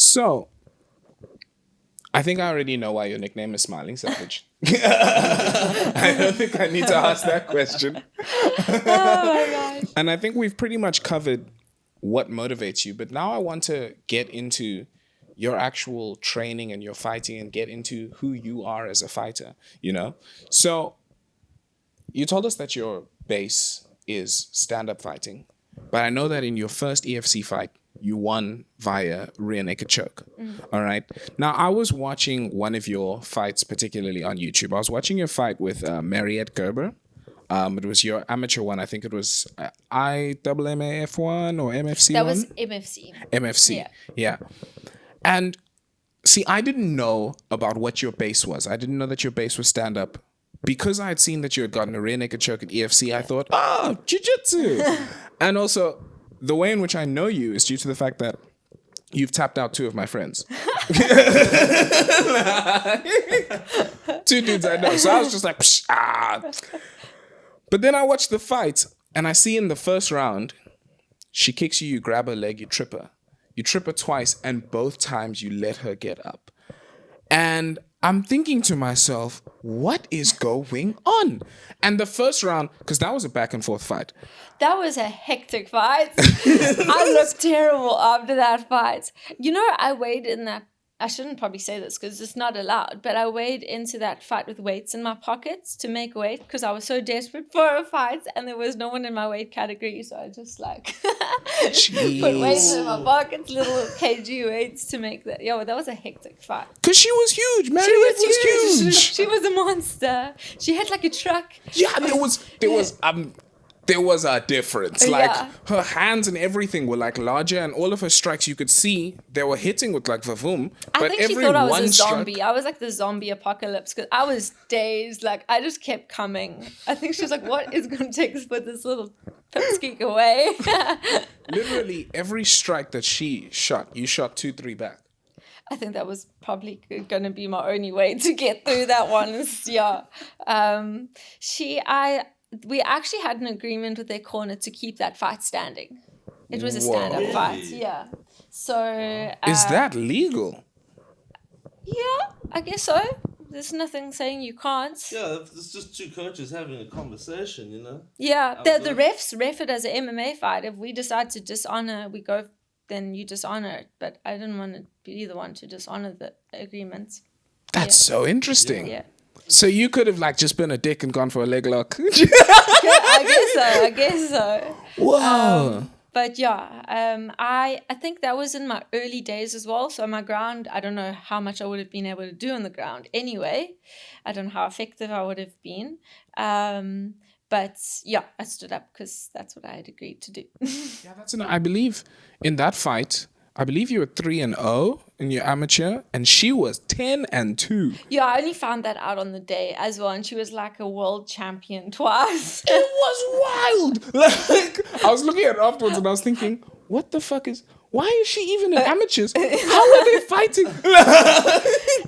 So, I think I already know why your nickname is Smiling Savage. I don't think I need to ask that question. Oh my gosh. And I think we've pretty much covered what motivates you. But now I want to get into your actual training and your fighting and get into who you are as a fighter, you know? So you told us that your base is stand-up fighting. But I know that in your first EFC fight, you won via rear naked choke. All right. Now, I was watching one of your fights, particularly on YouTube. I was watching your fight with Mariette Gerber. It was your amateur one. I think it was IMMAF1 or MFC1? That was MFC. MFC. Yeah. And see, I didn't know about what your base was. I didn't know that your base was stand-up. Because I had seen that you had gotten a rear naked choke at EFC, I thought, jiu-jitsu. And also, the way in which I know you is due to the fact that you've tapped out 2 of my friends. 2 dudes I know. So I was just like, psh, ah. But then I watched the fight, and I see in the first round, she kicks you, you grab her leg, you trip her. You trip her twice, and both times you let her get up. And I'm thinking to myself, what is going on? And the first round, because that was a back and forth fight. That was a hectic fight. I looked terrible after that fight. You know, I weighed in that. I shouldn't probably say this because it's not allowed, but I weighed into that fight with weights in my pockets to make weight because I was so desperate for a fight and there was no one in my weight category. So I just like put weights in my pockets, little kg weights to make that. Yo, that was a hectic fight. Because she was huge. Mariette was huge. She was a monster. She had like a truck. Yeah, there was a difference. Like her hands and everything were like larger, and all of her strikes you could see they were hitting with like vavoom. I think she thought I was a zombie. I was like the zombie apocalypse because I was dazed. Like I just kept coming. I think she was like, "What is going to take us put this little pipsqueak away?" Literally every strike that she shot, you shot 2-3 back. I think that was probably going to be my only way to get through that one. We actually had an agreement with their corner to keep that fight standing. It was a stand-up fight, yeah. So is that legal? Yeah, I guess so. There's nothing saying you can't. Yeah, it's just 2 coaches having a conversation, you know? Yeah, the refs ref it as an MMA fight. If we decide to dishonor, we go, then you dishonor it. But I didn't want to be the one to dishonor the agreements. That's so interesting. Yeah. So you could have like just been a dick and gone for a leg lock. I guess so. Whoa. But yeah, I think that was in my early days as well. So my ground, I don't know how much I would have been able to do on the ground anyway. I don't know how effective I would have been. But yeah, I stood up because that's what I had agreed to do. Yeah, I believe in that fight, I believe you were 3-0 in your amateur, and she was 10-2. Yeah, I only found that out on the day as well, and she was like a world champion twice. It was wild. Like I was looking at it afterwards, and I was thinking, what the fuck is? Why is she even in amateurs? How are they fighting?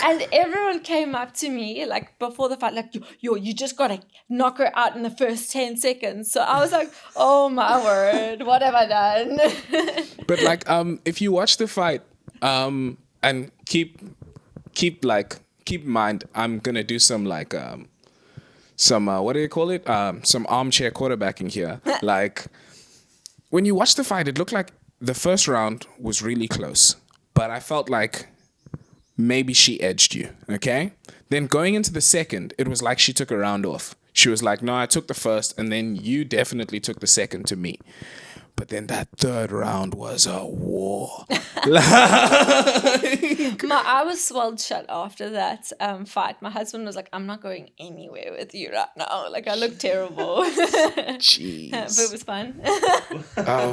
And everyone came up to me like before the fight, like, yo, you just gotta knock her out in the first 10 seconds. So I was like, oh my word, what have I done? But like, if you watch the fight, and keep in mind, I'm gonna do some like what do you call it? Some armchair quarterbacking here. Like when you watch the fight, it looked like the first round was really close, but I felt like maybe she edged you, okay? Then going into the second, it was like she took a round off. She was like, no, I took the first, and then you definitely took the second to me. But then that third round was a war. I was swelled shut after that fight. My husband was like, I'm not going anywhere with you right now. Like, I look terrible. Jeez. But it was fun.